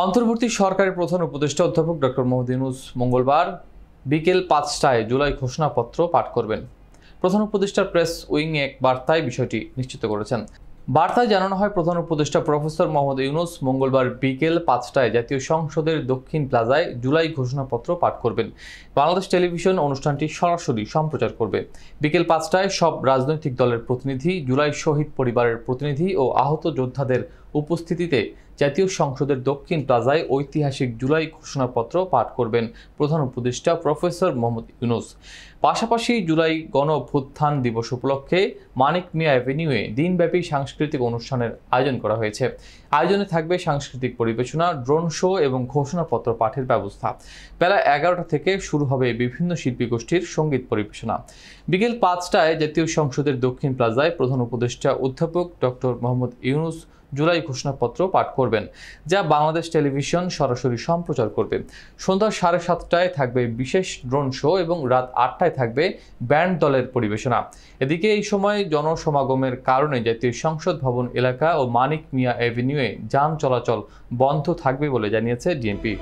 অন্তর্বর্তী সরকারের প্রধান উপদেষ্টা অধ্যাপক ডক্টর মোহাম্মদ ইউনূস মঙ্গলবার বিকেল ৫টায় জুলাই ঘোষণাপত্র পাঠ করবেন। প্রধান উপদেষ্টার প্রেস উইং এক বার্তায় বিষয়টি নিশ্চিত করেছেন। বার্তায় জানানো হয়, প্রধান উপদেষ্টা প্রফেসর মোহাম্মদ ইউনূস মঙ্গলবার বিকেল ৫টায় জাতীয় সংসদের দক্ষিণ প্লাজায় জুলাই ঘোষণাপত্র পাঠ করবেন। বাংলাদেশ টেলিভিশন অনুষ্ঠানটি সরাসরি সম্প্রচার করবে। বিকেল ৫টায় সব রাজনৈতিক দলের প্রতিনিধি, জুলাই শহীদ পরিবারের প্রতিনিধি ও আহত যোদ্ধাদের উপস্থিতিতে জাতীয় সংসদের দক্ষিণ প্লাজায় ঐতিহাসিক জুলাই ঘোষণাপত্র পাঠ করবেন প্রধান উপদেষ্টা প্রফেসর মোহাম্মদ ইউনূস। পাশাপাশি জুলাই গণ অভ্যুত্থান দিবস উপলক্ষে মানিক মিয়া অ্যাভিনিউয়ে দিনব্যাপী সাংস্কৃতিক অনুষ্ঠানের আয়োজন করা হয়েছে। আয়োজনে থাকবে সাংস্কৃতিক পরিবেশনা, ড্রোন শো এবং ঘোষণাপত্র পাঠের ব্যবস্থা। বেলা ১১টা থেকে শুরু হবে বিভিন্ন শিল্পী গোষ্ঠীর সঙ্গীত পরিবেশনা। বিকেল ৫টায় জাতীয় সংসদের দক্ষিণ প্লাজায় প্রধান উপদেষ্টা অধ্যাপক ডক্টর মোহাম্মদ ইউনূস জুলাই ঘোষণাপত্র পাঠ করবেন, যা বাংলাদেশ টেলিভিশন সরাসরি সম্প্রচার করবে। সন্ধ্যা ৭:৩০টায় থাকবে বিশেষ ড্রোন শো এবং রাত ৮টায় থাকবে ব্যান্ড দলের পরিবেশনা। এদিকে এই সময় জনসমাগমের কারণে জাতীয় সংসদ ভবন এলাকা ও মানিক মিয়া অ্যাভিনিউয়ে যান চলাচল বন্ধ থাকবে বলে জানিয়েছে ডিএমপি।